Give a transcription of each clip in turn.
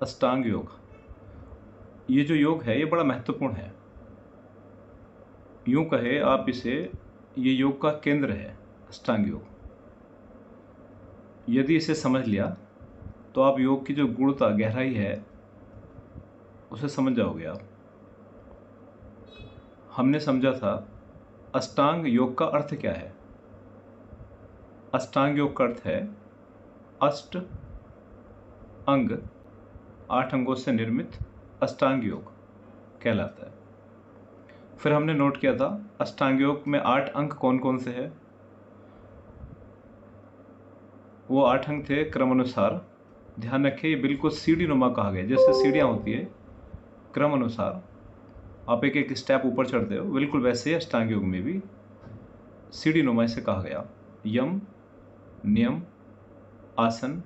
अष्टांग योग। ये जो योग है ये बड़ा महत्वपूर्ण है। यूं कहे आप इसे, ये योग का केंद्र है अष्टांग योग। यदि इसे समझ लिया तो आप योग की जो गूढ़ता गहराई है उसे समझ जाओगे आप। हमने समझा था अष्टांग योग का अर्थ क्या है। अष्टांग योग का अर्थ है अष्ट अंग, 8 अंगों से निर्मित अष्टांग योग कहलाता है। फिर हमने नोट किया था अष्टांग योग में 8 अंग कौन कौन से हैं। वो 8 अंग थे क्रमानुसार। ध्यान रखिए, ये बिल्कुल सीढ़ी नुमा कहा गया, जैसे सीढ़ियाँ होती है क्रम अनुसार आप एक एक स्टेप ऊपर चढ़ते हो, बिल्कुल वैसे ही अष्टांग योग में भी सीढ़ी नुमा से कहा गया। यम, नियम, आसन,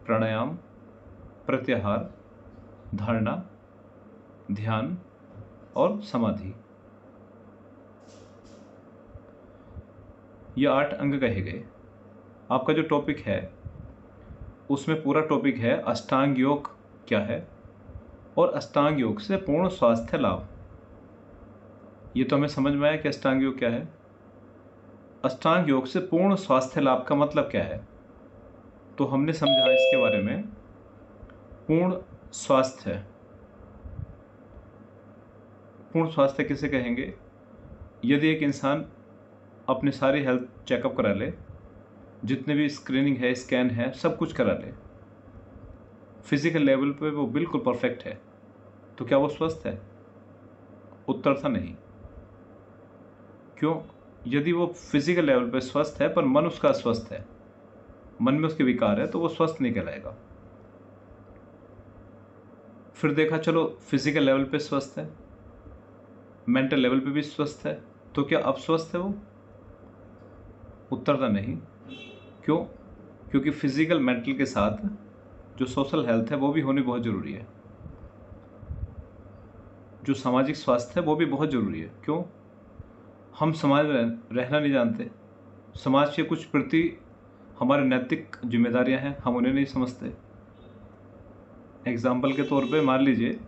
प्राणायाम, प्रत्याहार, धारणा, ध्यान और समाधि, ये 8 अंग कहे गए। आपका जो टॉपिक है उसमें पूरा टॉपिक है अष्टांग योग क्या है और अष्टांग योग से पूर्ण स्वास्थ्य लाभ। ये तो हमें समझ में आया कि अष्टांग योग क्या है। अष्टांग योग से पूर्ण स्वास्थ्य लाभ का मतलब क्या है, तो हमने समझा इसके बारे में। पूर्ण स्वास्थ्य, पूर्ण स्वास्थ्य किसे कहेंगे? यदि एक इंसान अपने सारी हेल्थ चेकअप करा ले, जितने भी स्क्रीनिंग है, स्कैन है, सब कुछ करा ले, फिजिकल लेवल पे वो बिल्कुल परफेक्ट है, तो क्या वो स्वस्थ है? उत्तर था नहीं। क्यों? यदि वो फिजिकल लेवल पे स्वस्थ है पर मन उसका अस्वस्थ है, मन में उसके विकार है, तो वो स्वस्थ नहीं कहलाएगा। फिर देखा, चलो फिजिकल लेवल पे स्वस्थ है, मेंटल लेवल पे भी स्वस्थ है, तो क्या अब स्वस्थ है वो? उत्तर था नहीं। क्यों? क्योंकि फिजिकल मेंटल के साथ जो सोशल हेल्थ है वो भी होनी बहुत ज़रूरी है, जो सामाजिक स्वास्थ्य है वो भी बहुत ज़रूरी है। क्यों? हम समाज में रहना नहीं जानते, समाज के कुछ प्रति हमारे नैतिक जिम्मेदारियां हैं, हम उन्हें नहीं समझते। एग्जाम्पल के तौर पे मान लीजिए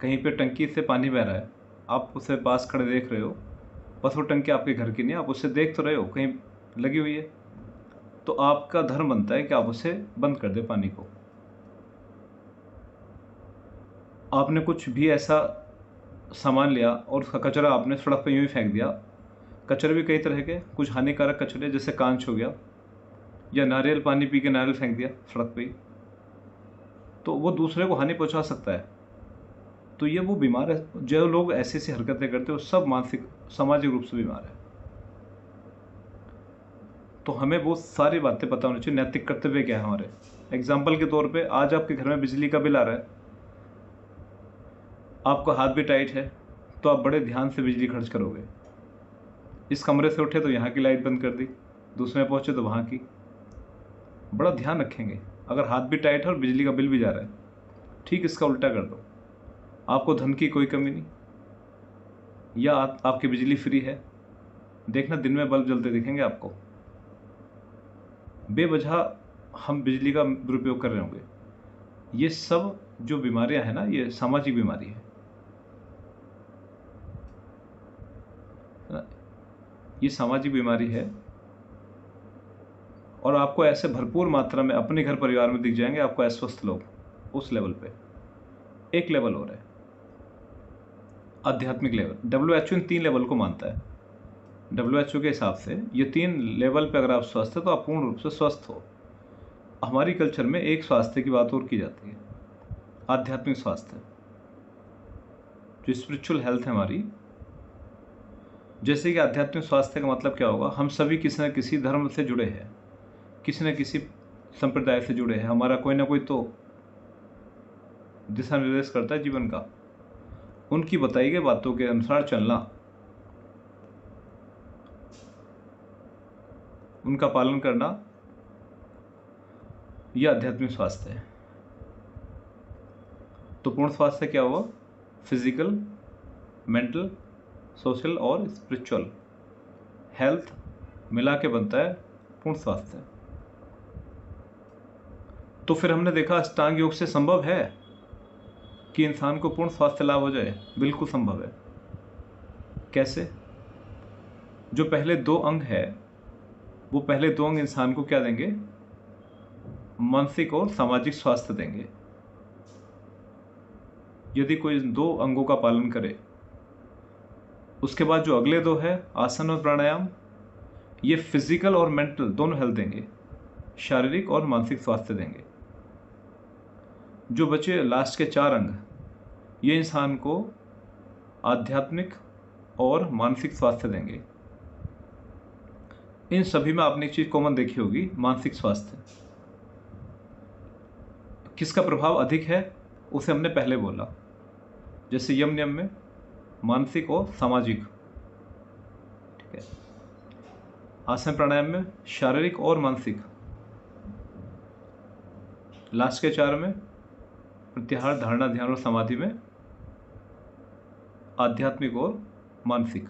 कहीं पे टंकी से पानी बह रहा है, आप उसे पास खड़े देख रहे हो, बस वो टंकी आपके घर की नहीं, आप उसे देख तो रहे हो कहीं लगी हुई है, तो आपका धर्म बनता है कि आप उसे बंद कर दे पानी को। आपने कुछ भी ऐसा सामान लिया और उसका कचरा आपने सड़क पर यूं ही फेंक दिया। कचरे भी कई तरह के, कुछ हानिकारक कचरे जैसे कांच हो गया, या नारियल पानी पी के नारियल फेंक दिया सड़क पे ही, तो वो दूसरे को हानि पहुंचा सकता है। तो ये वो बीमार है, जो लोग ऐसी ऐसी हरकतें करते हैं वो सब मानसिक सामाजिक रूप से बीमार है। तो हमें बहुत सारी बातें पता होनी चाहिए, नैतिक कर्तव्य क्या है हमारे। एग्जाम्पल के तौर पे आज आपके घर में बिजली का बिल आ रहा है, आपका हाथ भी टाइट है, तो आप बड़े ध्यान से बिजली खर्च करोगे। इस कमरे से उठे तो यहाँ की लाइट बंद कर दी, दूसरे में पहुँचे तो वहाँ की, बड़ा ध्यान रखेंगे। अगर हाथ भी टाइट है और बिजली का बिल भी जा रहा है, ठीक इसका उल्टा कर दो, आपको धन की कोई कमी नहीं, या आपकी बिजली फ्री है, देखना दिन में बल्ब जलते दिखेंगे आपको। बेवजह हम बिजली का दुरुपयोग कर रहे होंगे। ये सब जो बीमारियां हैं ना, ये सामाजिक बीमारी है ना? ये सामाजिक बीमारी है, और आपको ऐसे भरपूर मात्रा में अपने घर परिवार में दिख जाएंगे आपको अस्वस्थ लोग। उस लेवल पे एक लेवल और है आध्यात्मिक लेवल। WHO इन 3 लेवल को मानता है। WHO के हिसाब से ये 3 लेवल पे अगर आप स्वस्थ है तो आप पूर्ण रूप से स्वस्थ हो। हमारी कल्चर में एक स्वास्थ्य की बात और की जाती है, आध्यात्मिक स्वास्थ्य, जो स्पिरिचुअल हेल्थ है हमारी। जैसे कि आध्यात्मिक स्वास्थ्य का मतलब क्या होगा, हम सभी किसी न किसी धर्म से जुड़े हैं, किसी न किसी संप्रदाय से जुड़े हैं, हमारा कोई ना कोई तो दिशा निर्देश करता है जीवन का। उनकी बताई गई बातों के अनुसार चलना, उनका पालन करना, यह आध्यात्मिक स्वास्थ्य है। तो पूर्ण स्वास्थ्य क्या हुआ? फिजिकल, मेंटल, सोशल और स्पिरिचुअल हेल्थ मिला के बनता है पूर्ण स्वास्थ्य। तो फिर हमने देखा अष्टांग योग से संभव है, कि इंसान को पूर्ण स्वास्थ्य लाभ हो जाए? बिल्कुल संभव है। कैसे? जो पहले 2 अंग है, वो पहले 2 अंग इंसान को क्या देंगे? मानसिक और सामाजिक स्वास्थ्य देंगे। यदि कोई 2 अंगों का पालन करे, उसके बाद जो अगले 2 है आसन और प्राणायाम, ये फिजिकल और मेंटल दोनों हेल्थ देंगे, शारीरिक और मानसिक स्वास्थ्य देंगे। जो बचे लास्ट के 4 अंग, ये इंसान को आध्यात्मिक और मानसिक स्वास्थ्य देंगे। इन सभी में आपने एक चीज कॉमन देखी होगी, मानसिक स्वास्थ्य। किसका प्रभाव अधिक है उसे हमने पहले बोला, जैसे यम नियम में मानसिक और सामाजिक, ठीक है। आसन प्राणायाम में शारीरिक और मानसिक, लास्ट के 4 में प्रत्याहार, धारणा, ध्यान और समाधि में आध्यात्मिक और मानसिक।